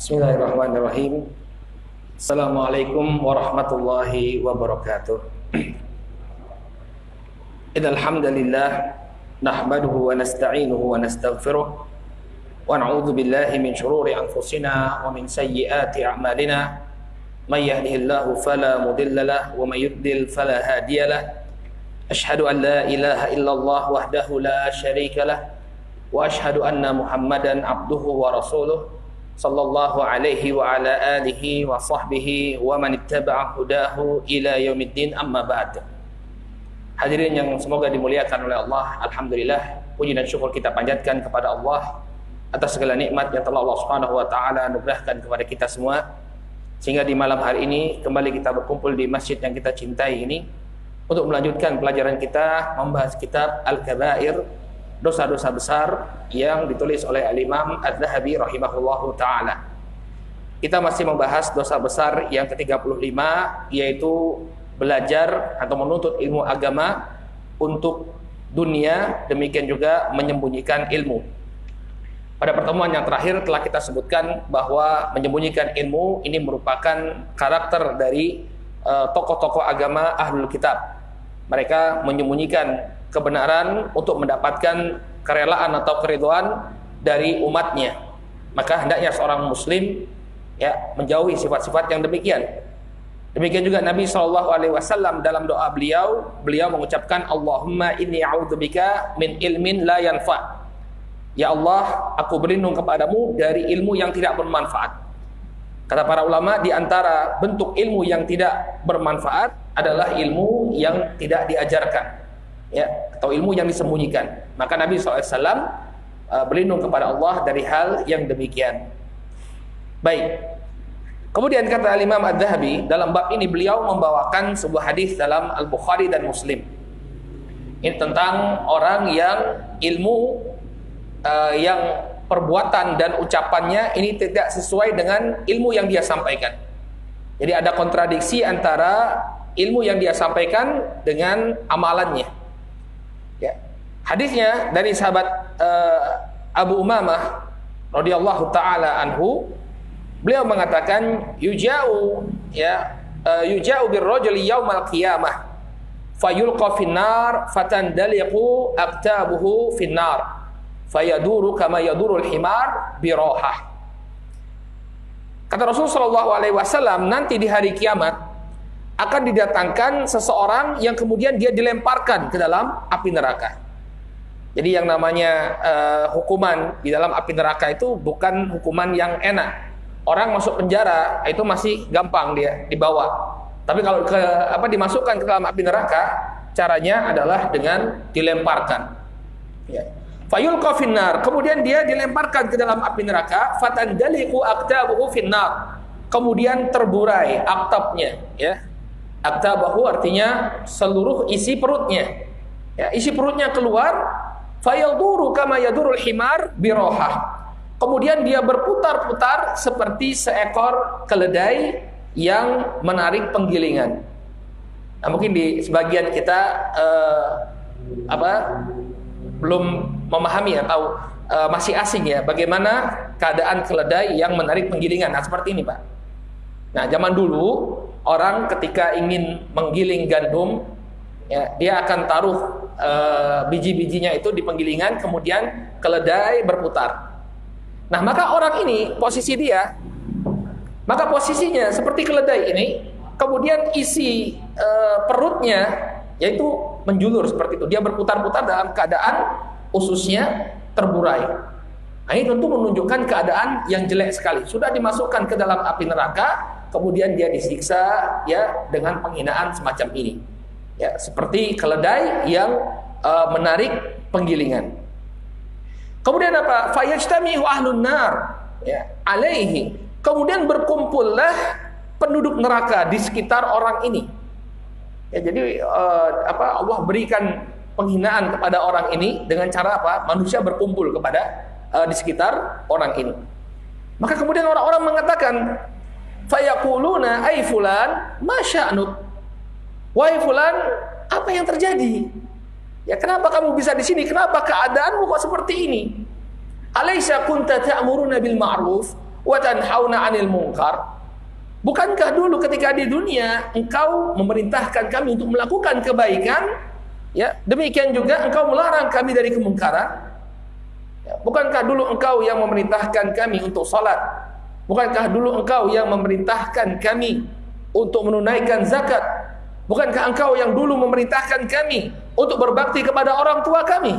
Bismillahirrahmanirrahim. Assalamualaikum warahmatullahi wabarakatuh. Innal hamdalillah nahmaduhu wa nasta'inuhu wa nastaghfiruh wa na'udzu billahi min shururi anfusina wa min sayyiati a'malina. May yahdihillahu fala mudilla lahu wa may yudlil fala hadiya lahu. Asyhadu an la ilaha illallah wahdahu la syarika lahu wa asyhadu anna Muhammadan abduhu wa rasuluh sallallahu alaihi wa ala alihi wa sahbihi wa man ittaba'a hudahu ila yaumiddin, amma ba'd. Hadirin yang semoga dimuliakan oleh Allah, alhamdulillah, puji dan syukur kita panjatkan kepada Allah atas segala nikmat yang telah Allah Subhanahu wa taala anugerahkan kepada kita semua, sehingga di malam hari ini kembali kita berkumpul di masjid yang kita cintai ini untuk melanjutkan pelajaran kita membahas kitab Al-Kabair, dosa-dosa besar yang ditulis oleh Al-Imam Az-Zahabi rahimahullahu ta'ala. Kita masih membahas dosa besar yang ke-35, yaitu belajar atau menuntut ilmu agama untuk dunia, demikian juga menyembunyikan ilmu. Pada pertemuan yang terakhir telah kita sebutkan bahwa menyembunyikan ilmu ini merupakan karakter dari tokoh-tokoh agama Ahlul Kitab. Mereka menyembunyikan kebenaran untuk mendapatkan kerelaan atau keridhaan dari umatnya. Maka hendaknya seorang muslim menjauhi sifat-sifat yang demikian. Demikian juga Nabi SAW dalam doa beliau mengucapkan, Allahumma inni a'udzubika min ilmin la yanfa'. Ya Allah, aku berlindung kepadamu dari ilmu yang tidak bermanfaat. Kata para ulama, di antara bentuk ilmu yang tidak bermanfaat adalah ilmu yang tidak diajarkan, atau ilmu yang disembunyikan. Maka Nabi SAW berlindung kepada Allah dari hal yang demikian. Baik. Kemudian kata Imam Az-Zahabi, dalam bab ini beliau membawakan sebuah hadis dalam Al-Bukhari dan Muslim. Ini tentang orang yang ilmu yang perbuatan dan ucapannya ini tidak sesuai dengan ilmu yang dia sampaikan. Jadi ada kontradiksi antara ilmu yang dia sampaikan dengan amalannya. Hadisnya dari sahabat Abu Umamah radhiyallahu taala anhu, beliau mengatakan yuja'u birrajuli yaumal qiyamah fayulqa finnar fatandaliqu aktabuhu finnar fayaduru kama yadurul himar birahah. Kata Rasulullah sallallahu alaihi wasallam, nanti di hari kiamat akan didatangkan seseorang yang kemudian dia dilemparkan ke dalam api neraka. Jadi yang namanya hukuman di dalam api neraka itu bukan hukuman yang enak. Orang masuk penjara itu masih gampang dia dibawa. Tapi kalau dimasukkan ke dalam api neraka, caranya adalah dengan dilemparkan. Fayulqa finnar, kemudian dia dilemparkan ke dalam api neraka, fatandaliqu aktabuhu finnar. Kemudian terburai aktabnya, Aktabahu artinya seluruh isi perutnya. Isi perutnya keluar. Fayaduru kama yadurul himar birahah. Kemudian dia berputar-putar seperti seekor keledai yang menarik penggilingan. Nah, mungkin di sebagian kita belum memahami atau masih asing bagaimana keadaan keledai yang menarik penggilingan. Nah, seperti ini, Pak. Nah, zaman dulu orang ketika ingin menggiling gandum, dia akan taruh biji-bijinya itu di penggilingan, kemudian keledai berputar. Nah, maka orang ini posisinya seperti keledai ini, kemudian isi perutnya yaitu menjulur seperti itu. Dia berputar-putar dalam keadaan ususnya terburai. Nah, ini tentu menunjukkan keadaan yang jelek sekali. Sudah dimasukkan ke dalam api neraka, kemudian dia disiksa dengan penghinaan semacam ini. Seperti keledai yang menarik penggilingan. Kemudian apa? Fayajtami'u ahlun nar alaihi. Kemudian berkumpullah penduduk neraka di sekitar orang ini. Jadi Allah berikan penghinaan kepada orang ini dengan cara apa? Manusia berkumpul kepada di sekitar orang ini. Maka kemudian orang-orang mengatakan, fayaquluna ay fulan ma sya'nuk. Wahai fulan, apa yang terjadi? Kenapa kamu bisa di sini? Kenapa keadaanmu kok seperti ini? Alaysa kunta ta'muruna bil ma'ruf wa tanhauna 'anil munkar. Bukankah dulu ketika di dunia engkau memerintahkan kami untuk melakukan kebaikan, ya, demikian juga engkau melarang kami dari kemungkaran? Ya, bukankah dulu engkau yang memerintahkan kami untuk salat? Bukankah dulu engkau yang memerintahkan kami untuk menunaikan zakat? Bukankah engkau yang dulu memerintahkan kami untuk berbakti kepada orang tua kami?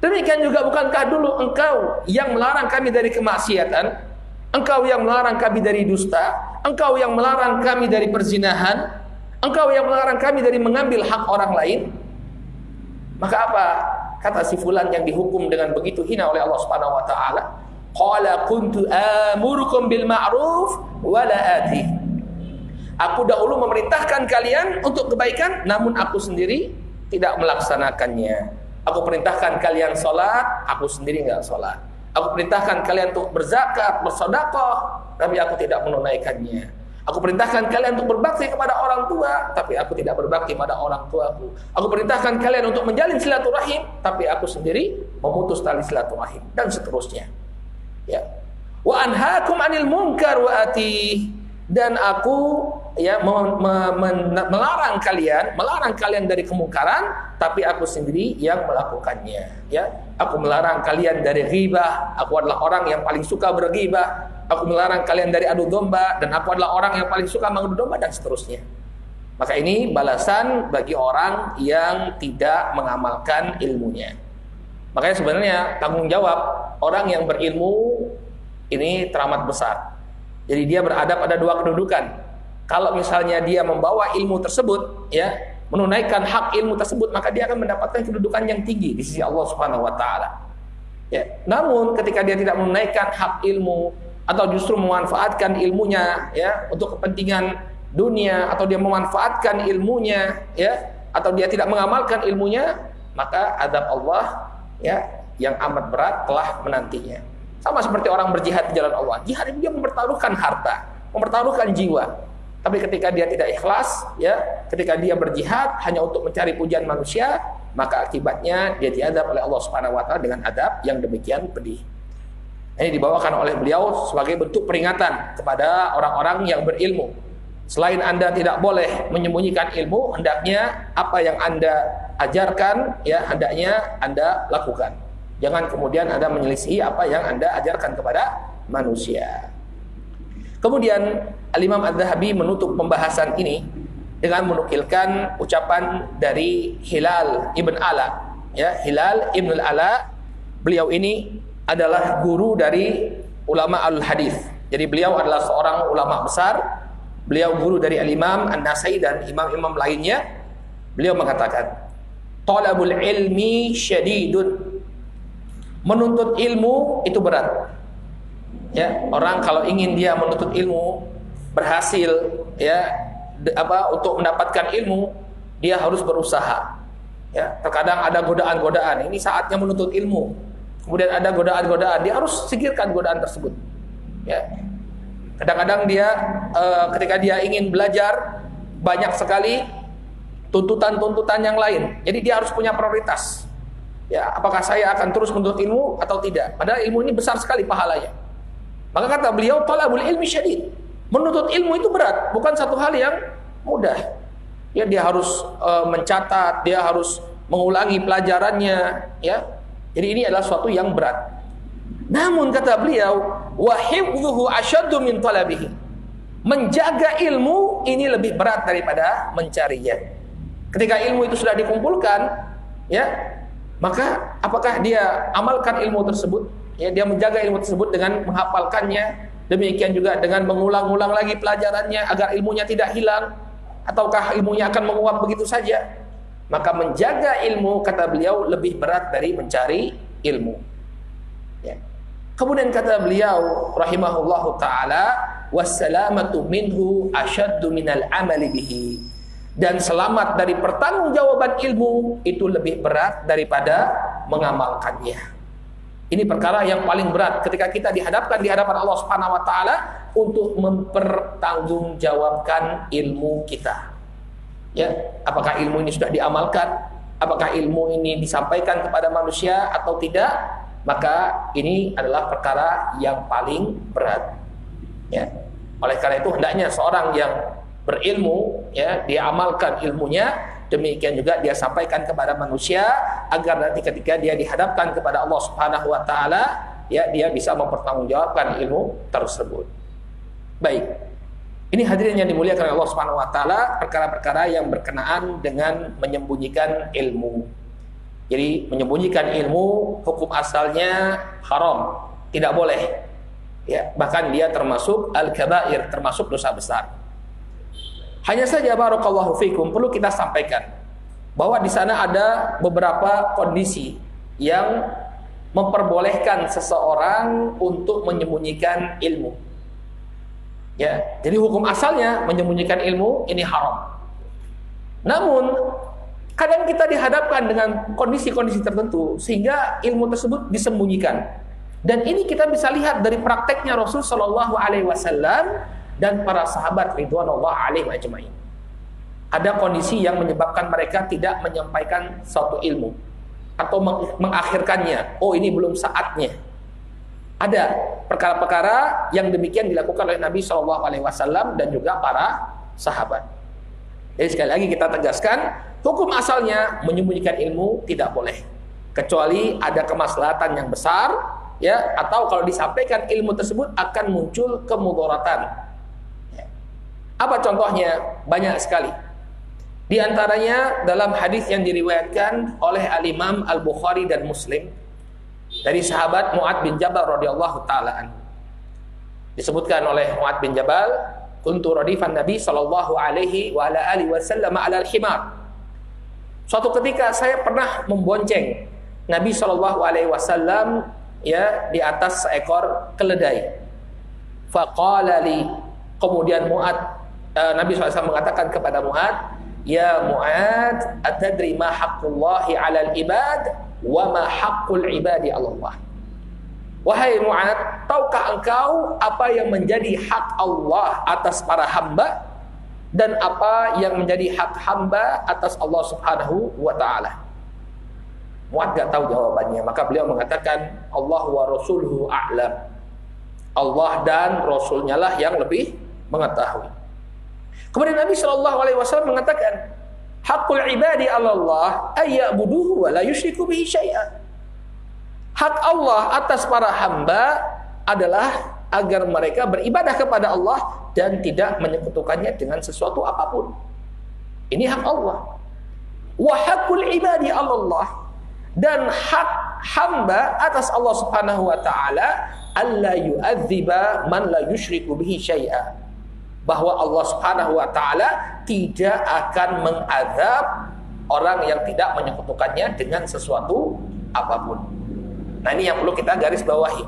Demikian juga bukankah dulu engkau yang melarang kami dari kemaksiatan? Engkau yang melarang kami dari dusta, engkau yang melarang kami dari perzinahan, engkau yang melarang kami dari mengambil hak orang lain. Maka apa kata si fulan yang dihukum dengan begitu hina oleh Allah Subhanahu wa taala? Qala kuntu amurukum bil ma'ruf wa la ati. Aku dahulu memerintahkan kalian untuk kebaikan, namun aku sendiri tidak melaksanakannya. Aku perintahkan kalian salat, aku sendiri enggak salat. Aku perintahkan kalian untuk berzakat, bersedekah, tapi aku tidak menunaikannya. Aku perintahkan kalian untuk berbakti kepada orang tua, tapi aku tidak berbakti pada orang tuaku. Aku perintahkan kalian untuk menjalin silaturahim, tapi aku sendiri memutus tali silaturahim, dan seterusnya. Ya. Wa anhaakum 'anil munkar wa ati. Dan aku ya melarang kalian dari kemungkaran, tapi aku sendiri yang melakukannya. Ya, aku melarang kalian dari ghibah. Aku adalah orang yang paling suka berghibah. Aku melarang kalian dari adu domba, dan aku adalah orang yang paling suka mengadu domba, dan seterusnya. Maka ini balasan bagi orang yang tidak mengamalkan ilmunya. Makanya sebenarnya tanggung jawab orang yang berilmu ini teramat besar. Jadi dia berada pada dua kedudukan. Kalau misalnya dia membawa ilmu tersebut, ya, menunaikan hak ilmu tersebut, maka dia akan mendapatkan kedudukan yang tinggi di sisi Allah Subhanahu wa taala. Ya, namun ketika dia tidak menunaikan hak ilmu atau justru memanfaatkan ilmunya, ya, untuk kepentingan dunia, atau dia memanfaatkan ilmunya, ya, atau dia tidak mengamalkan ilmunya, maka azab Allah, ya, yang amat berat telah menantinya. Sama seperti orang berjihad di jalan Allah. Jihad itu dia mempertaruhkan harta, mempertaruhkan jiwa. Tapi ketika dia tidak ikhlas, ya, ketika dia berjihad hanya untuk mencari pujian manusia, maka akibatnya dia diadab oleh Allah Subhanahu wa taala dengan adab yang demikian pedih. Ini dibawakan oleh beliau sebagai bentuk peringatan kepada orang-orang yang berilmu. Selain Anda tidak boleh menyembunyikan ilmu, hendaknya apa yang Anda ajarkan, ya, hendaknya Anda lakukan. Jangan kemudian Anda menyelisihi apa yang Anda ajarkan kepada manusia. Kemudian Al-Imam Adz-Dzahabi menutup pembahasan ini dengan menukilkan ucapan dari Hilal Ibn Ala. Ya, Hilal Ibn Ala, beliau ini adalah guru dari ulama al-hadis. Jadi beliau adalah seorang ulama besar. Beliau guru dari Al-Imam An-Nasai dan imam-imam lainnya. Beliau mengatakan, "Talabul ilmi syadidun." Menuntut ilmu itu berat. Ya, orang kalau ingin dia menuntut ilmu berhasil, ya, untuk mendapatkan ilmu, dia harus berusaha. Ya, terkadang ada godaan-godaan. Ini saatnya menuntut ilmu. Kemudian ada godaan-godaan, dia harus singkirkan godaan tersebut. Ya. Kadang-kadang dia ketika dia ingin belajar, banyak sekali tuntutan-tuntutan yang lain. Jadi dia harus punya prioritas. Ya, apakah saya akan terus menuntut ilmu atau tidak? Padahal ilmu ini besar sekali pahalanya. Maka kata beliau, talabul ilmi syadid. Menuntut ilmu itu berat, bukan satu hal yang mudah. Ya, dia harus mencatat, dia harus mengulangi pelajarannya, ya. Jadi ini adalah suatu yang berat. Namun kata beliau, wa hifdhuhu asyaddu min talabihi. Menjaga ilmu ini lebih berat daripada mencarinya. Ketika ilmu itu sudah dikumpulkan, ya, maka apakah dia amalkan ilmu tersebut? Ya, dia menjaga ilmu tersebut dengan menghafalkannya, demikian juga dengan mengulang-ulang lagi pelajarannya agar ilmunya tidak hilang, ataukah ilmunya akan menguap begitu saja? Maka menjaga ilmu, kata beliau, lebih berat dari mencari ilmu. Ya. Kemudian kata beliau rahimahullahu taala, wassalamatu minhu asyaddu minal amali bihi. Dan selamat dari pertanggungjawaban ilmu itu lebih berat daripada mengamalkannya. Ini perkara yang paling berat ketika kita dihadapkan di hadapan Allah Subhanahu wa taala untuk mempertanggungjawabkan ilmu kita. Ya, apakah ilmu ini sudah diamalkan? Apakah ilmu ini disampaikan kepada manusia atau tidak? maka ini adalah perkara yang paling berat. Ya. Oleh karena itu hendaknya seorang yang berilmu, ya, dia amalkan ilmunya, demikian juga dia sampaikan kepada manusia agar nanti ketika dia dihadapkan kepada Allah Subhanahu wa taala, ya, dia bisa mempertanggungjawabkan ilmu tersebut. Baik. Ini hadirin yang dimuliakan oleh Allah Subhanahu wa taala, perkara-perkara yang berkenaan dengan menyembunyikan ilmu. Jadi menyembunyikan ilmu hukum asalnya haram, tidak boleh. Ya, bahkan dia termasuk al-kabair, termasuk dosa besar. Hanya saja barakallahu fikum perlu kita sampaikan bahwa di sana ada beberapa kondisi yang memperbolehkan seseorang untuk menyembunyikan ilmu. Ya, jadi hukum asalnya menyembunyikan ilmu ini haram. Namun kadang kita dihadapkan dengan kondisi-kondisi tertentu sehingga ilmu tersebut disembunyikan. Dan ini kita bisa lihat dari prakteknya Rasul Shallallahu Alaihi Wasallam dan para sahabat ridwanullah alaihim ajmain. Ada kondisi yang menyebabkan mereka tidak menyampaikan suatu ilmu atau mengakhirkannya. Oh, ini belum saatnya. Ada perkara-perkara yang demikian dilakukan oleh Nabi Shallallahu Alaihi Wasallam dan juga para sahabat. Jadi sekali lagi kita tegaskan, hukum asalnya menyembunyikan ilmu tidak boleh, kecuali ada kemaslahatan yang besar. Ya, atau kalau disampaikan ilmu tersebut akan muncul kemudaratan. Ya. Apa contohnya? Banyak sekali. Di antaranya dalam hadis yang diriwayatkan oleh Al-Imam Al-Bukhari dan Muslim dari sahabat Mu'ad bin Jabal radhiyallahu taala anhu. Disebutkan oleh Mu'ad bin Jabal, "Kuntu radifan Nabi sallallahu alaihi wa ala alihi wasallam 'ala al-himar." Suatu ketika saya pernah membonceng Nabi sallallahu alaihi wasallam, ya, di atas seekor keledai. Faqala li, kemudian Nabi SAW mengatakan kepada Mu'ad, "Ya Mu'ad, atadri ma haqqullahi 'alal ibad wa ma haqqul ibadi 'ala Allah?" Wahai Mu'ad, tahukah engkau apa yang menjadi hak Allah atas para hamba dan apa yang menjadi hak hamba atas Allah Subhanahu wa taala? Mu'ad gak tahu jawabannya, maka beliau mengatakan, Allah wa rasuluhu a'lam. Allah dan Rasulnya lah yang lebih mengetahui. Kemudian Nabi SAW mengatakan, Hakul ibadi ala Allah ayya'buduhu wa la yusyriku bihi syai'an. Hak Allah atas para hamba adalah agar mereka beribadah kepada Allah dan tidak menyekutukannya dengan sesuatu apapun. Ini hak Allah. Wa hakul ibadi ala Allah, dan hak hamba atas Allah Subhanahu wa taala, alla yu'adziba man la yusyriku bihi syai'a, bahwa Allah Subhanahu wa taala tidak akan mengazab orang yang tidak menyekutukannya dengan sesuatu apapun. Nah, ini yang perlu kita garis bawahi.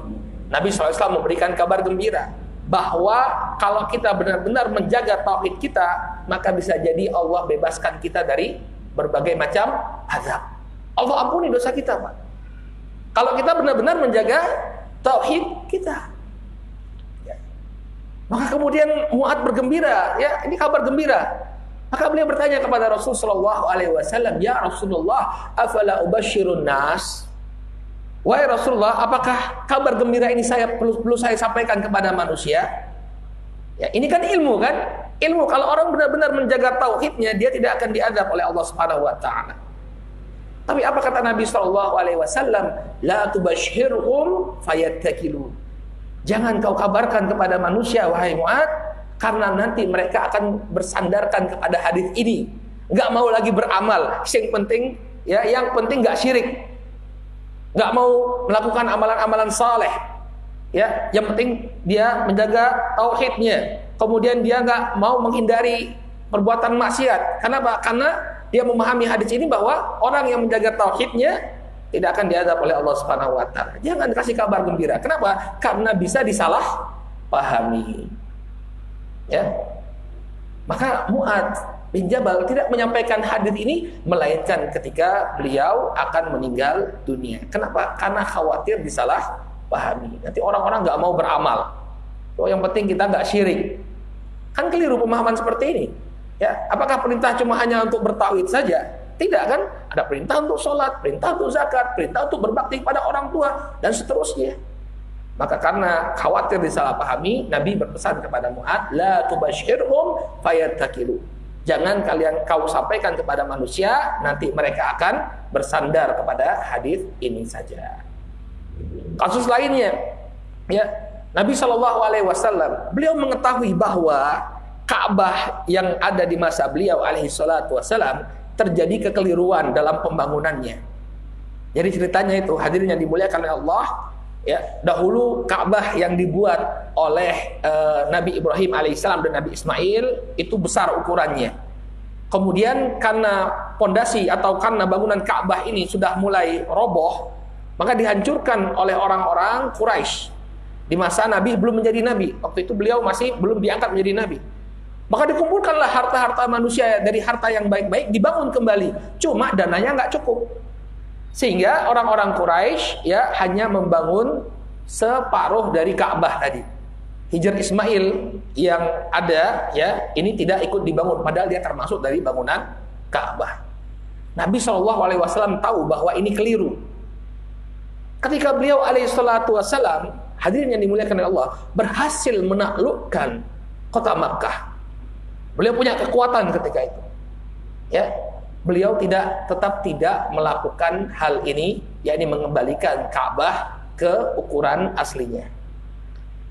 Nabi SAW memberikan kabar gembira bahwa kalau kita benar-benar menjaga tauhid kita, maka bisa jadi Allah bebaskan kita dari berbagai macam azab. Allah ampuni dosa kita, Pak. Kalau kita benar-benar menjaga tauhid kita. Ya. Maka kemudian Mu'ad bergembira, ya, ini kabar gembira. Maka beliau bertanya kepada Rasul sallallahu alaihi wasallam, "Ya Rasulullah, afala ubashirun nas?" Wahai Rasulullah, apakah kabar gembira ini perlu saya sampaikan kepada manusia? Ya, ini kan ilmu kan? Ilmu, kalau orang benar-benar menjaga tauhidnya, dia tidak akan diazab oleh Allah Subhanahu wa taala. Tapi apa kata Nabi sallallahu alaihi wasallam? La tubashhirhum fayattakilu. Jangan kau kabarkan kepada manusia, wahai Mu'ad, karena nanti mereka akan bersandarkan kepada hadis ini. Enggak mau lagi beramal. Yang penting enggak syirik. Enggak mau melakukan amalan-amalan saleh. Ya, yang penting dia menjaga tauhidnya. Kemudian dia enggak mau menghindari perbuatan maksiat. Kenapa? Karena dia memahami hadis ini bahwa orang yang menjaga tauhidnya tidak akan diazab oleh Allah Subhanahu wa taala. Jangan kasih kabar gembira. Kenapa? Karena bisa disalah pahami. Ya. Maka Mu'ad bin Jabal tidak menyampaikan hadis ini melainkan ketika beliau akan meninggal dunia. Kenapa? Karena khawatir disalah pahami. Nanti orang-orang enggak mau beramal. Oh, yang penting kita enggak syirik. Kan keliru pemahaman seperti ini. Ya, apakah perintah cuma hanya untuk bertauhid saja? Tidak kan? Ada perintah untuk sholat, perintah untuk zakat, perintah untuk berbakti kepada orang tua, dan seterusnya. Maka karena khawatir disalahpahami, Nabi berpesan kepada Mu'adz, la tubashirhum fayattakilu. Jangan kau sampaikan kepada manusia, nanti mereka akan bersandar kepada hadis ini saja. Kasus lainnya, ya, Nabi SAW, beliau mengetahui bahwa Ka'bah yang ada di masa beliau alaihi salatu wassalam terjadi kekeliruan dalam pembangunannya. Jadi ceritanya itu, hadirin yang dimuliakan oleh Allah, ya, dahulu Ka'bah yang dibuat oleh Nabi Ibrahim alaihissalam dan Nabi Ismail itu besar ukurannya. Kemudian karena pondasi atau karena bangunan Ka'bah ini sudah mulai roboh, maka dihancurkan oleh orang-orang Quraisy. Di masa Nabi belum menjadi Nabi, waktu itu beliau masih belum diangkat menjadi Nabi. Maka dikumpulkanlah harta-harta manusia dari harta yang baik-baik, dibangun kembali. Cuma dananya nggak cukup. Sehingga orang-orang Quraisy ya hanya membangun separuh dari Ka'bah tadi. Hijr Ismail yang ada ya ini tidak ikut dibangun, padahal dia termasuk dari bangunan Ka'bah. Nabi SAW tahu bahwa ini keliru. Ketika beliau alaihissalatu wassalam, hadirin yang dimuliakan oleh Allah, berhasil menaklukkan kota Makkah. Beliau punya kekuatan ketika itu. Ya, beliau tetap tidak melakukan hal ini, yakni mengembalikan Ka'bah ke ukuran aslinya.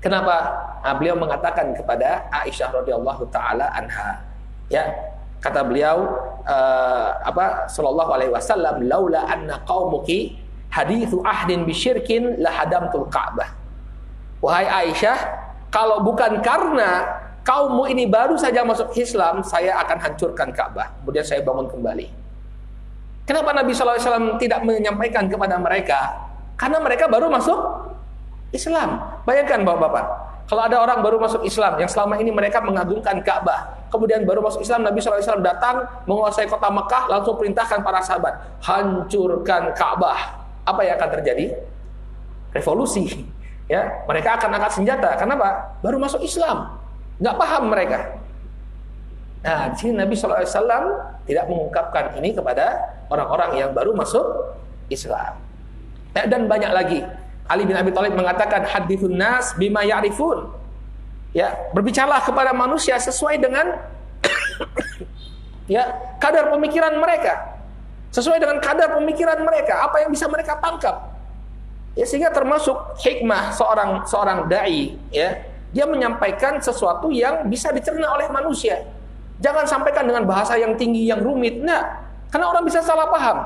Kenapa? Nah, beliau mengatakan kepada Aisyah radhiyallahu taala anha, ya, kata beliau sallallahu alaihi wasallam, laula anna qaumuki hadithu ahdin bisyirkin la hadamtul Ka'bah. Wahai Aisyah, kalau bukan karena kaummu ini baru saja masuk Islam, saya akan hancurkan Ka'bah, kemudian saya bangun kembali. Kenapa Nabi SAW tidak menyampaikan kepada mereka? Karena mereka baru masuk Islam. Bayangkan bapak-bapak, kalau ada orang baru masuk Islam, yang selama ini mereka mengagungkan Ka'bah, kemudian baru masuk Islam, Nabi SAW datang menguasai kota Mekah, langsung perintahkan para sahabat, hancurkan Ka'bah. Apa yang akan terjadi? Revolusi. Ya, mereka akan angkat senjata. Kenapa? Baru masuk Islam. Nggak paham mereka. Nah, di sini Nabi SAW tidak mengungkapkan ini kepada orang-orang yang baru masuk Islam. Dan banyak lagi. Ali bin Abi Thalib mengatakan, hadithun nas bima ya'rifun. Ya, berbicaralah kepada manusia sesuai dengan ya, kadar pemikiran mereka. Sesuai dengan kadar pemikiran mereka, apa yang bisa mereka tangkap. Ya, sehingga termasuk hikmah seorang dai, ya. Dia menyampaikan sesuatu yang bisa dicerna oleh manusia. Jangan sampaikan dengan bahasa yang tinggi, yang rumit. Nah, karena orang bisa salah paham.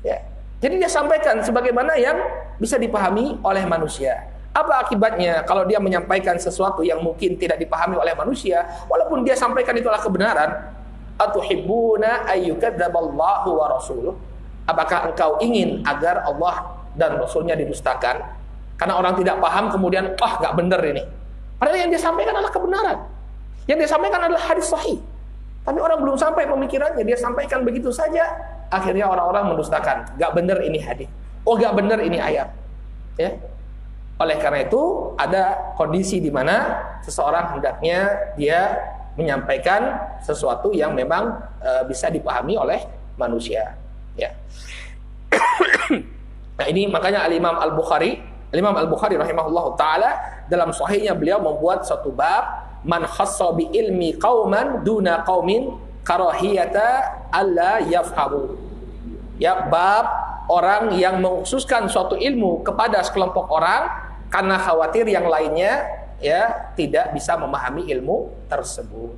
Ya. Jadi dia sampaikan sebagaimana yang bisa dipahami oleh manusia. Apa akibatnya kalau dia menyampaikan sesuatu yang mungkin tidak dipahami oleh manusia, walaupun dia sampaikan itulah kebenaran? Atuhibbuna ayyukadzaballahu wa rasuluh? Apakah engkau ingin agar Allah dan Rasulnya didustakan? Karena orang tidak paham kemudian, nggak benar ini. Padahal yang dia sampaikan adalah kebenaran. Yang dia sampaikan adalah hadis sahih. Tapi orang belum sampai pemikirannya, dia sampaikan begitu saja. Akhirnya orang-orang mendustakan. Nggak benar ini hadis. Nggak benar ini ayat. Ya. Oleh karena itu, ada kondisi di mana seseorang hendaknya dia menyampaikan sesuatu yang memang bisa dipahami oleh manusia. Ya. Nah, ini makanya Al-Imam Al-Bukhari rahimahullahu taala dalam sahihnya beliau membuat satu bab, man khassa bi ilmi qauman duna qaumin karahiyata alla yafhamu. Ya, bab orang yang mengkhususkan suatu ilmu kepada sekelompok orang karena khawatir yang lainnya ya tidak bisa memahami ilmu tersebut.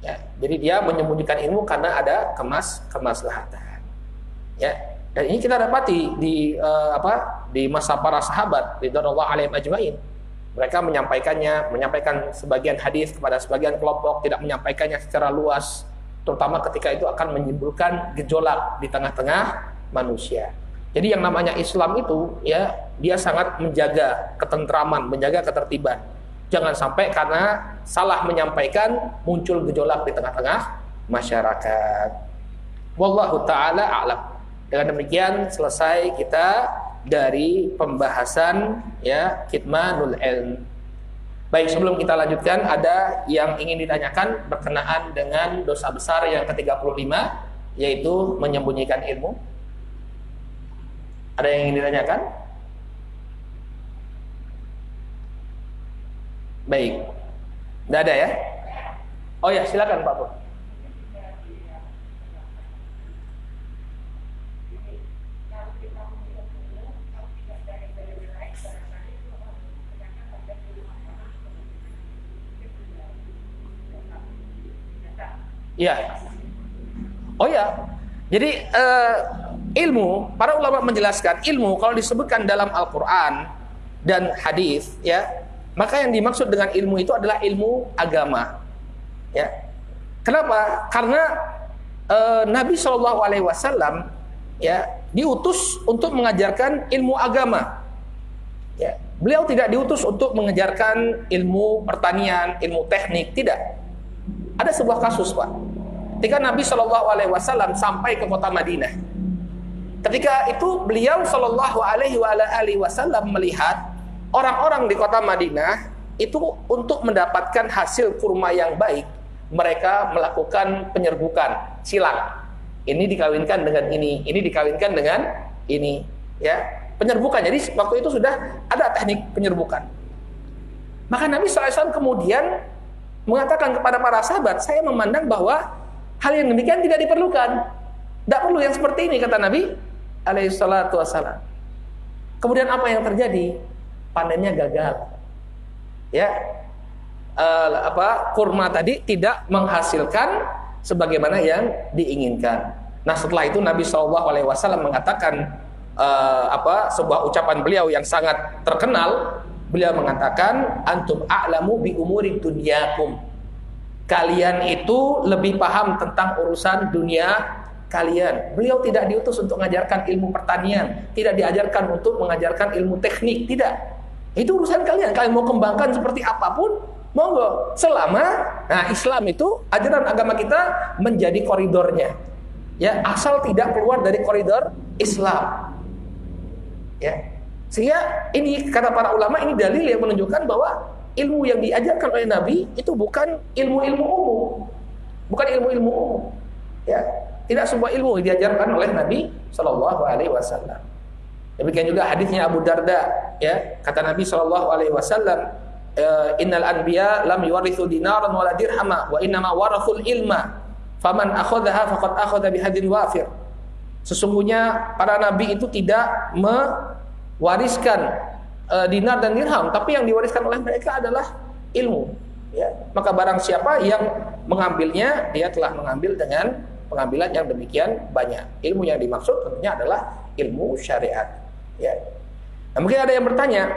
Ya, jadi dia menyembunyikan ilmu karena ada kemaslahatan. Ya. Dan ini kita dapati di masa para sahabat ridwanullah alaihim ajmain. Mereka menyampaikan sebagian hadis kepada sebagian kelompok, tidak menyampaikannya secara luas, terutama ketika itu akan menimbulkan gejolak di tengah-tengah manusia. Jadi yang namanya Islam itu ya, dia sangat menjaga ketentraman, menjaga ketertiban. Jangan sampai karena salah menyampaikan muncul gejolak di tengah-tengah masyarakat. Wallahu taala a'lam. Dengan demikian selesai kita dari pembahasan ya kitmanul ilm. Baik, sebelum kita lanjutkan, ada yang ingin ditanyakan berkenaan dengan dosa besar yang ke-35, yaitu menyembunyikan ilmu? Ada yang ingin ditanyakan? Baik. Tidak ada ya? Oh ya, silakan Pak Pur. Iya. Oh ya. Jadi ilmu, para ulama menjelaskan ilmu kalau disebutkan dalam Al-Qur'an dan hadis ya, maka yang dimaksud dengan ilmu itu adalah ilmu agama. Ya. Kenapa? Karena Nabi SAW ya diutus untuk mengajarkan ilmu agama. Ya. Beliau tidak diutus untuk mengajarkan ilmu pertanian, ilmu teknik, tidak. Ada sebuah kasus, Pak. Ketika Nabi SAW sampai ke kota Madinah, ketika itu beliau SAW melihat orang-orang di kota Madinah itu untuk mendapatkan hasil kurma yang baik, mereka melakukan penyerbukan, silang. Ini dikawinkan dengan ini dikawinkan dengan ini, ya, penyerbukan. Jadi waktu itu sudah ada teknik penyerbukan. Maka Nabi SAW kemudian mengatakan kepada para sahabat, saya memandang bahwa hal yang demikian tidak diperlukan. Tidak perlu yang seperti ini, kata Nabi alaihissalatu wassalam. Kemudian apa yang terjadi? Panennya gagal. Ya, kurma tadi tidak menghasilkan sebagaimana yang diinginkan. Nah, setelah itu Nabi SAW mengatakan sebuah ucapan beliau yang sangat terkenal. Beliau mengatakan, antum a'lamu bi umuri dunyakum. Kalian itu lebih paham tentang urusan dunia kalian. Beliau tidak diutus untuk mengajarkan ilmu pertanian, tidak diajarkan untuk mengajarkan ilmu teknik, tidak. Itu urusan kalian. Kalian mau kembangkan seperti apapun, monggo. Selama Islam itu ajaran agama kita menjadi koridornya. Ya, asal tidak keluar dari koridor Islam. Ya. Sehingga ini kata para ulama, ini dalil yang menunjukkan bahwa ilmu yang diajarkan oleh Nabi itu bukan ilmu-ilmu umum, bukan ilmu-ilmu umum. Ya, tidak semua ilmu diajarkan oleh Nabi Shallallahu Alaihi Wasallam. Demikian juga hadisnya Abu Darda, ya, kata Nabi Shallallahu Alaihi Wasallam, innal anbiya lam yuwarithu dinaran wala dirhama wa innama warathul ilma faman akhadhaha faqad akhadha bihadin wafir. Sesungguhnya para nabi itu tidak mewariskan dinar dan dirham, tapi yang diwariskan oleh mereka adalah ilmu. Ya, maka barang siapa yang mengambilnya, dia telah mengambil dengan pengambilan yang demikian banyak. Ilmu yang dimaksud tentunya adalah ilmu syariat. Ya. Nah, mungkin ada yang bertanya,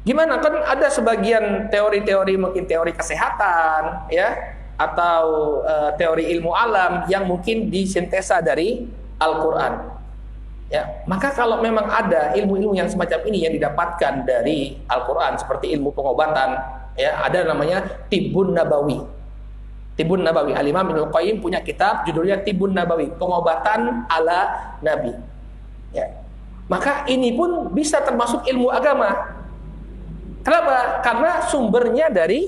gimana kan ada sebagian teori-teori, mungkin teori kesehatan, ya, atau teori ilmu alam yang mungkin disintesa dari Al-Quran. Ya, maka kalau memang ada ilmu-ilmu yang semacam ini yang didapatkan dari Al-Quran, seperti ilmu pengobatan, ya, ada namanya Tibbun Nabawi. Tibbun Nabawi, Al-Imam Ibnu Qayyim punya kitab judulnya Tibbun Nabawi, pengobatan ala Nabi. Ya. Maka ini pun bisa termasuk ilmu agama. Kenapa? Karena sumbernya dari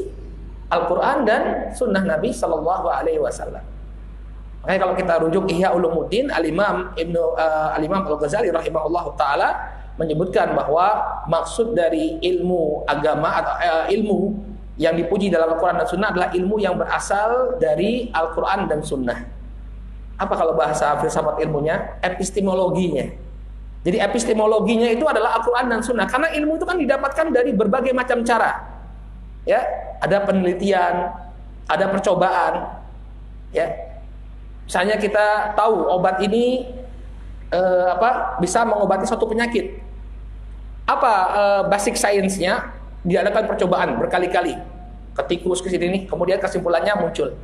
Al-Quran dan Sunnah Nabi Sallallahu Alaihi Wasallam. Makanya kalau kita rujuk Ihya Ulumuddin, Al-Imam Al-Ghazali rahimahullah ta'ala menyebutkan bahwa maksud dari ilmu agama atau ilmu yang dipuji dalam Al-Quran dan Sunnah adalah ilmu yang berasal dari Al-Quran dan Sunnah. Apa kalau bahasa filsafat ilmunya? Epistemologinya. Jadi epistemologinya itu adalah Al-Quran dan Sunnah. Karena ilmu itu kan didapatkan dari berbagai macam cara. Ya, ada penelitian, ada percobaan. Ya. Misalnya kita tahu obat ini bisa mengobati suatu penyakit. Apa basic science-nya? Diadakan percobaan berkali-kali. Ke tikus, ke sini, kemudian kesimpulannya muncul.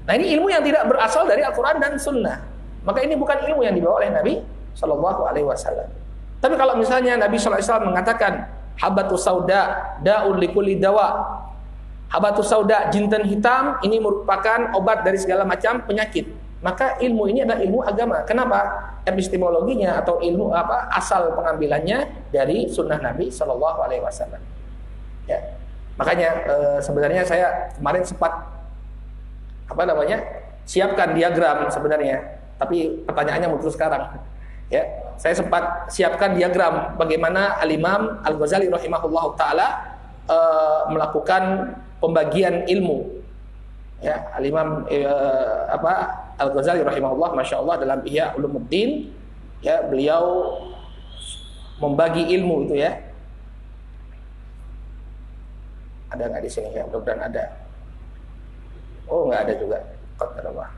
Nah, ini ilmu yang tidak berasal dari Al-Quran dan Sunnah. Maka ini bukan ilmu yang dibawa oleh Nabi Shallallahu Alaihi Wasallam. Tapi kalau misalnya Nabi Shallallahu Alaihi Wasallam mengatakan habatus sauda daun likulli dawa, habatus sauda, jinten hitam, ini merupakan obat dari segala macam penyakit. Maka ilmu ini adalah ilmu agama. Kenapa? Epistemologinya atau ilmu asal pengambilannya dari sunnah Nabi Shallallahu Alaihi Wasallam. Ya, makanya sebenarnya saya kemarin sempat siapkan diagram sebenarnya tapi pertanyaannya muncul sekarang. Ya, saya sempat siapkan diagram bagaimana Al-Imam Al-Ghazali rahimahullahu taala melakukan pembagian ilmu. Ya, Al-Imam Al-Ghazali rahimahullah, masya Allah, dalam Ihya Ulumuddin, ya, beliau membagi ilmu itu ya. Ada nggak di sini ya? Mudah-mudahan ada. Oh, nggak ada juga. Qadarullah.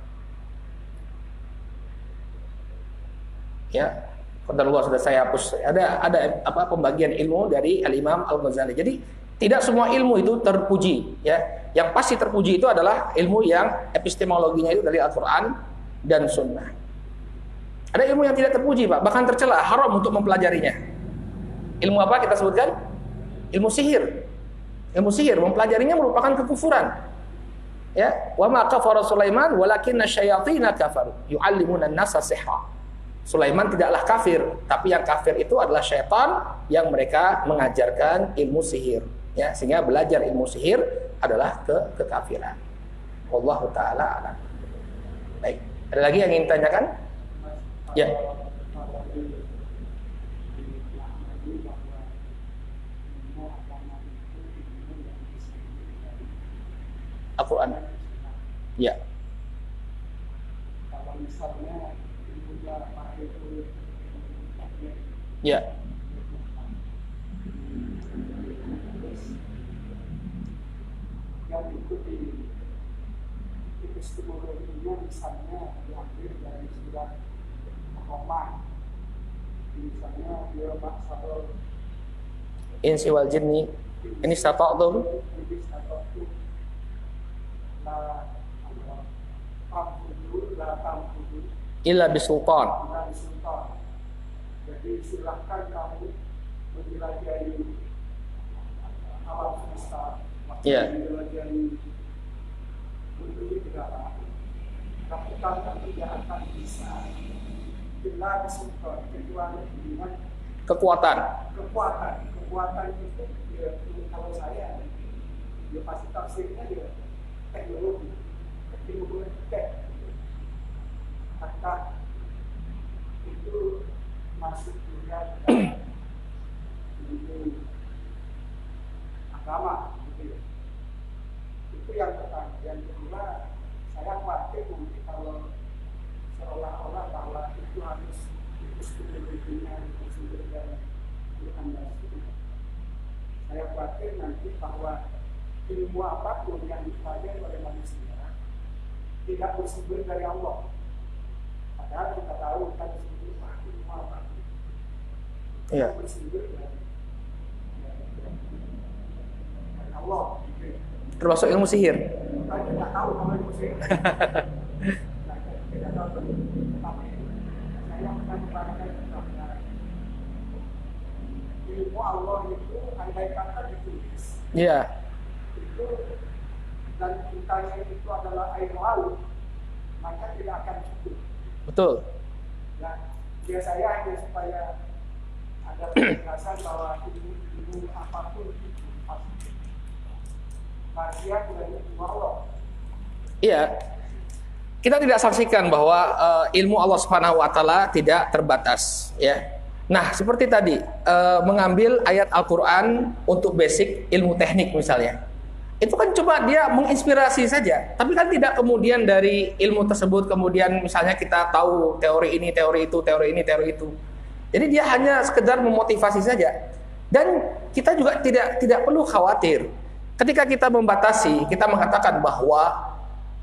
Ya, qadarullah sudah saya hapus. Ada pembagian ilmu dari Al-Imam Al-Ghazali. Jadi tidak semua ilmu itu terpuji, ya. Yang pasti terpuji itu adalah ilmu yang epistemologinya itu dari Al-Qur'an dan Sunnah. Ada ilmu yang tidak terpuji, Pak, bahkan tercela, haram untuk mempelajarinya. Ilmu apa kita sebutkan? Ilmu sihir. Ilmu sihir, mempelajarinya merupakan kekufuran. Ya, wa ma kafara Sulaiman walakinna syayatina kafaru yu'allimuna an-nasa sihra. Sulaiman tidaklah kafir, tapi yang kafir itu adalah syaitan yang mereka mengajarkan ilmu sihir. Ya, sehingga belajar ilmu sihir adalah kekafiran. Wallahu taala a'lam. Baik, ada lagi yang ingin ditanyakan? Ya. Al-Quran. Ya. Ya. Yang ikuti epistemologinya misalnya diambil dari surat Ar-Rahman, misalnya dia maksudul Insi wal jinni ini stata'tum illa bisultan. Jadi silahkan kamu menjelajahi alam semesta, menjelajahi bumi negara, tapi kamu tidak akan bisa bila disultan kecuali dengan Kekuatan itu ya, kalau saya dia pasti tafsirnya dia teknologi kata itu masuk juga ilmu agama gitu ya. Itu yang pertama. Yang kedua, saya khawatir nanti kalau seolah-olah bahwa itu harus epistemologinya bersumber dari Quran dan Sunnah. Saya khawatir nanti bahwa ilmu apapun yang dipelajari oleh manusia tidak bersumber dari Allah. Padahal kita tahu kan bersumber ilmu apa. Iya. Bersumber dari Allah. Termasuk ilmu sihir. Kita tidak tahu kalau ilmu sihir. Tidak tahu. Saya akan membacakan ilmu Allah itu andai kata ditulis. Iya. Itu dan kitanya itu adalah air laut, maka tidak akan cukup. Betul. Nah, biasanya hanya supaya ada penjelasan bahwa ilmu apapun itu pasti bagian dari ilmu Allah. Iya. Kita tidak saksikan bahwa ilmu Allah Subhanahu wa taala tidak terbatas, ya. Nah, seperti tadi mengambil ayat Al-Qur'an untuk basic ilmu teknik misalnya. Itu kan cuma dia menginspirasi saja, tapi kan tidak kemudian dari ilmu tersebut kemudian misalnya kita tahu teori ini, teori itu, teori ini, teori itu. Jadi dia hanya sekedar memotivasi saja. Dan kita juga tidak perlu khawatir. Ketika kita membatasi, kita mengatakan bahwa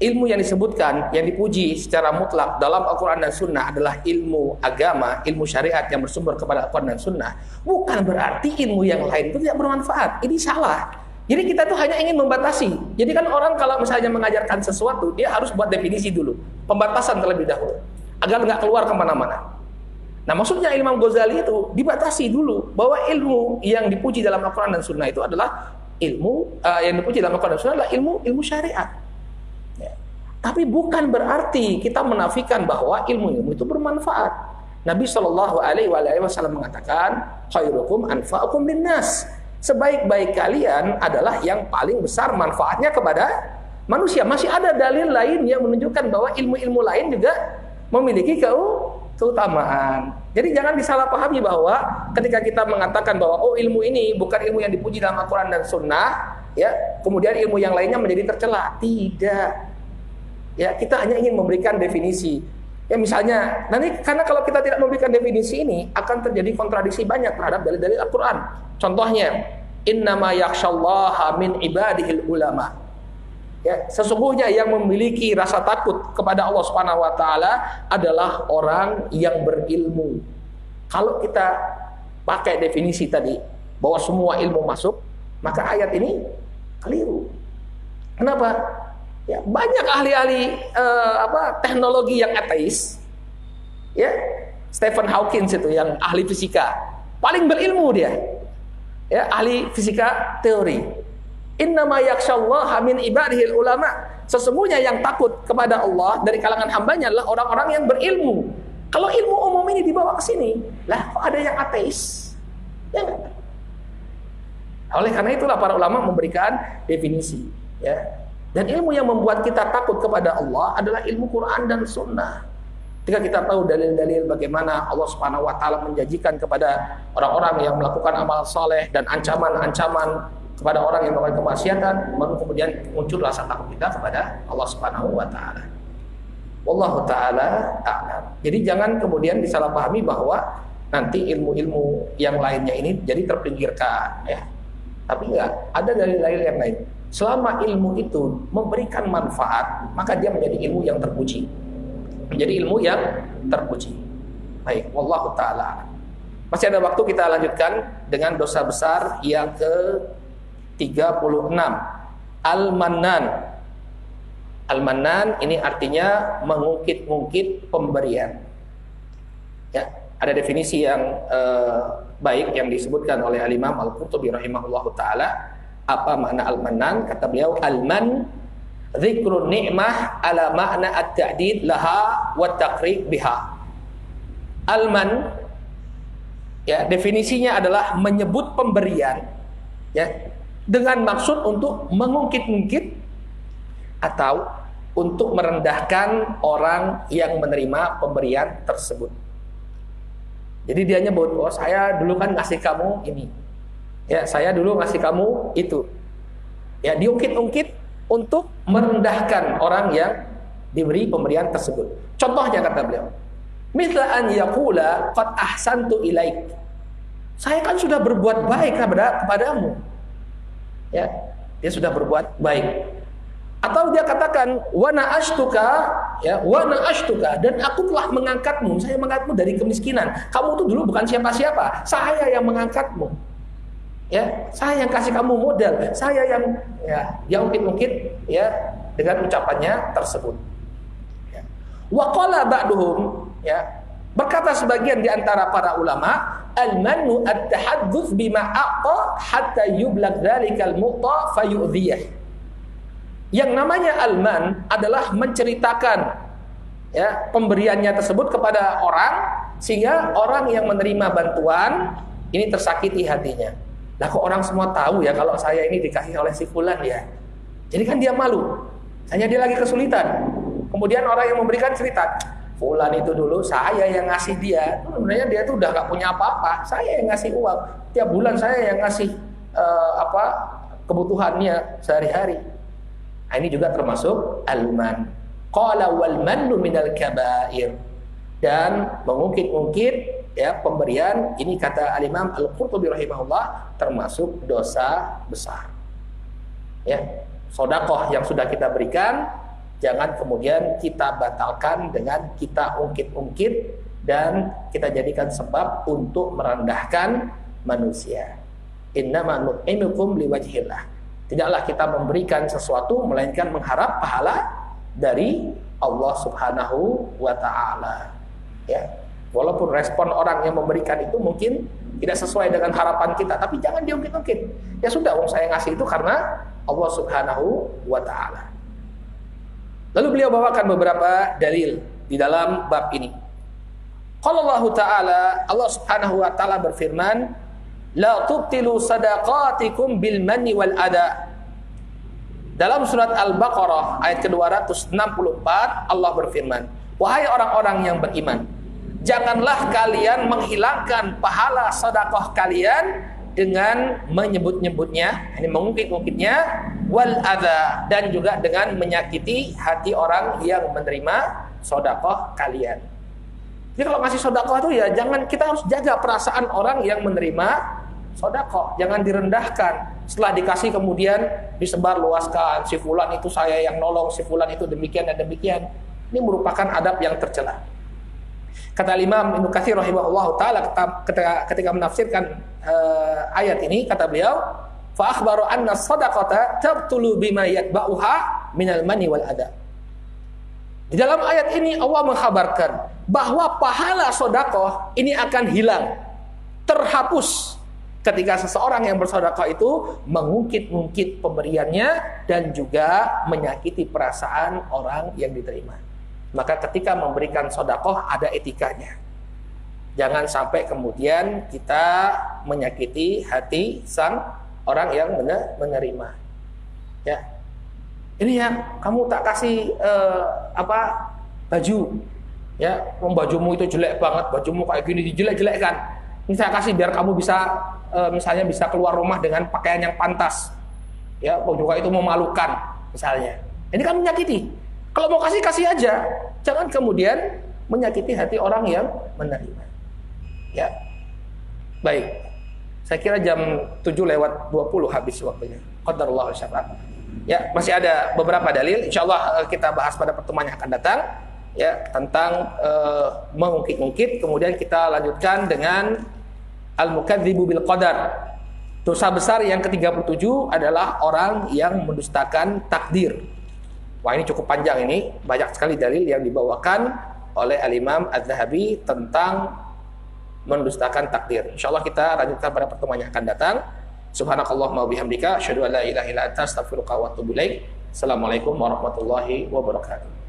ilmu yang disebutkan, yang dipuji secara mutlak dalam Al-Quran dan Sunnah adalah ilmu agama, ilmu syariat yang bersumber kepada Al-Quran dan Sunnah. Bukan berarti ilmu yang lain itu tidak bermanfaat. Ini salah. Jadi kita tuh hanya ingin membatasi. Jadi kan orang kalau misalnya mengajarkan sesuatu, dia harus buat definisi dulu, pembatasan terlebih dahulu, agar nggak keluar kemana-mana. Nah, maksudnya Imam Ghazali itu dibatasi dulu bahwa ilmu yang dipuji dalam Al-Quran dan Sunnah itu adalah ilmu yang dipuji dalam Al-Quran dan Sunnah adalah ilmu syariat. Ya. Tapi bukan berarti kita menafikan bahwa ilmu itu bermanfaat. Nabi Shallallahu Alaihi Wasallam mengatakan, khairukum anfa'ukum linnas. Sebaik-baik kalian adalah yang paling besar manfaatnya kepada manusia. Masih ada dalil lain yang menunjukkan bahwa ilmu-ilmu lain juga memiliki keutamaan. Jadi jangan disalahpahami bahwa ketika kita mengatakan bahwa ilmu ini bukan ilmu yang dipuji dalam Al-Quran dan Sunnah, ya, kemudian ilmu yang lainnya menjadi tercela. Tidak. Ya, kita hanya ingin memberikan definisi. Ya, misalnya, nanti karena kalau kita tidak memberikan definisi ini akan terjadi kontradiksi banyak terhadap dalil-dalil Al-Quran. Contohnya, innama yakhshallaha min ibadihil ulama. Ya, sesungguhnya yang memiliki rasa takut kepada Allah Subhanahu wa taala adalah orang yang berilmu. Kalau kita pakai definisi tadi bahwa semua ilmu masuk, maka ayat ini keliru. Kenapa? Ya, banyak ahli-ahli teknologi yang ateis. Ya, Stephen Hawking itu yang ahli fisika, paling berilmu dia. Ya, ahli fisika teori. Innama yakhshallaha min ibadihil ulama. Sesungguhnya yang takut kepada Allah dari kalangan hambanya adalah orang-orang yang berilmu. Kalau ilmu umum ini dibawa ke sini, lah kok ada yang ateis? Ya enggak? Oleh karena itulah para ulama memberikan definisi, ya. Dan ilmu yang membuat kita takut kepada Allah adalah ilmu Quran dan Sunnah. Ketika kita tahu dalil-dalil bagaimana Allah Subhanahu wa taala menjanjikan kepada orang-orang yang melakukan amal saleh dan ancaman-ancaman kepada orang yang melakukan kemaksiatan, baru kemudian muncul rasa takut kita kepada Allah Subhanahu wa taala. Wallahu taala a'lam. Jadi jangan kemudian disalahpahami bahwa nanti ilmu-ilmu yang lainnya ini jadi terpinggirkan, ya. Tapi enggak, ada dalil-dalil yang lain. Selama ilmu itu memberikan manfaat, maka dia menjadi ilmu yang terpuji. Menjadi ilmu yang terpuji. Baik, wallahu taala. Masih ada waktu, kita lanjutkan dengan dosa besar yang ke-36. Al-Mannan. Al-Mannan ini artinya mengungkit-ungkit pemberian. Ya, ada definisi yang baik yang disebutkan oleh Al-Imam Al-Qurtubi rahimahullahu taala. Apa makna Al-Mannan? Kata beliau, Al-Man dzikrun ni'mah ala makna at-ta'did laha wa taqrib biha. Al-Man, ya, definisinya adalah menyebut pemberian, ya, dengan maksud untuk mengungkit-ungkit atau untuk merendahkan orang yang menerima pemberian tersebut. Jadi dia nyebut, oh saya dulu kan ngasih kamu ini, ya saya dulu ngasih kamu itu, ya, diungkit-ungkit untuk merendahkan orang yang diberi pemberian tersebut. Contohnya kata beliau, mithla an yaqula qad ahsantu ilaik. Saya kan sudah berbuat baik kepadamu. Ya, dia sudah berbuat baik. Atau dia katakan wa na'ashtuka, ya, wa na'ashtuka, dan aku telah mengangkatmu. Saya mengangkatmu dari kemiskinan. Kamu tuh dulu bukan siapa-siapa. Saya yang mengangkatmu. Ya, saya yang kasih kamu modal. Saya yang, ya, yang ungkit-ungkit, ya, dengan ucapannya tersebut. Ya. Wa qala ba'duhum, ya, berkata sebagian di antara para ulama, al-mannu at-tahadduts bima a'ta hatta yublagh dzalikal mu'ta fayu'dhiyah. Yang namanya al-man adalah menceritakan, ya, pemberiannya tersebut kepada orang sehingga orang yang menerima bantuan ini tersakiti hatinya. Lah kok orang semua tahu ya kalau saya ini dikasih oleh si fulan, ya. Jadi kan dia malu. Hanya dia lagi kesulitan. Kemudian orang yang memberikan cerita, fulan itu dulu saya yang ngasih dia. Sebenarnya dia tuh udah gak punya apa-apa. Saya yang ngasih uang. Tiap bulan saya yang ngasih kebutuhannya sehari-hari. Nah, ini juga termasuk al-man. Qala wal mannu minal kabair. Dan mengungkit-ungkit, ya, pemberian ini kata Al-Imam Al-Qurtubi rahimahullah termasuk dosa besar. Ya, sedekah yang sudah kita berikan jangan kemudian kita batalkan dengan kita ungkit-ungkit dan kita jadikan sebab untuk merendahkan manusia. Innama nut'imukum liwajhillah. Tidaklah kita memberikan sesuatu melainkan mengharap pahala dari Allah Subhanahu wa taala. Ya. Walaupun respon orang yang memberikan itu mungkin tidak sesuai dengan harapan kita, tapi jangan diungkit-ungkit. Ya sudah, saya ngasih itu karena Allah Subhanahu wa taala. Lalu beliau bawakan beberapa dalil di dalam bab ini. Qala Allah Ta'ala, Allah Subhanahu wa taala berfirman, la tubtilu sadaqatikum bil manni wal ada. Dalam surat Al-Baqarah ayat ke-264 Allah berfirman, Wahai orang-orang yang beriman, janganlah kalian menghilangkan pahala sedekah kalian dengan menyebut-nyebutnya, ini mengungkit-ungkitnya, wal adza, dan juga dengan menyakiti hati orang yang menerima sedekah kalian. Jadi kalau ngasih sedekah itu ya jangan, kita harus jaga perasaan orang yang menerima sedekah, jangan direndahkan. Setelah dikasih kemudian disebar luaskan, si fulan itu saya yang nolong, si fulan itu demikian dan demikian. Ini merupakan adab yang tercela. Kata Imam Ibnu Katsir rahimahullahu taala ketika menafsirkan ayat ini, kata beliau, fa akhbaru anna shadaqata tabtulu bima yatba'uha minal mani wal adab. Di dalam ayat ini Allah mengkhabarkan bahwa pahala sedekah ini akan hilang, terhapus ketika seseorang yang bersedekah itu mengungkit-ungkit pemberiannya dan juga menyakiti perasaan orang yang diterima. Maka ketika memberikan sedekah ada etikanya. Jangan sampai kemudian kita menyakiti hati sang orang yang menerima. Ya. Ini ya, kamu tak kasih baju. Ya, bajumu itu jelek banget, bajumu kayak gini dijelek-jelekkan. Ini saya kasih biar kamu bisa misalnya bisa keluar rumah dengan pakaian yang pantas. Ya, juga itu memalukan misalnya. Ini kan menyakiti. Kalau mau kasih, kasih aja. Jangan kemudian menyakiti hati orang yang menerima. Ya. Baik. Saya kira jam 7:20 habis waktunya. Qadarullah wasyafa'at. Ya, masih ada beberapa dalil. Insyaallah kita bahas pada pertemuan yang akan datang. Ya, tentang mengungkit-ungkit. Kemudian kita lanjutkan dengan al-mukadzibu bil qadar. Dosa besar yang ke-37 adalah orang yang mendustakan takdir. Wah, ini cukup panjang ini, banyak sekali dalil yang dibawakan oleh Al-Imam Az-Zahabi tentang mendustakan takdir. Insyaallah kita lanjutkan pada pertemuan yang akan datang. Subhanakallahumma wa bihamdika, asyhadu an la ilaha illa anta, astaghfiruka wa atubu ilaik. Assalamualaikum warahmatullahi wabarakatuh.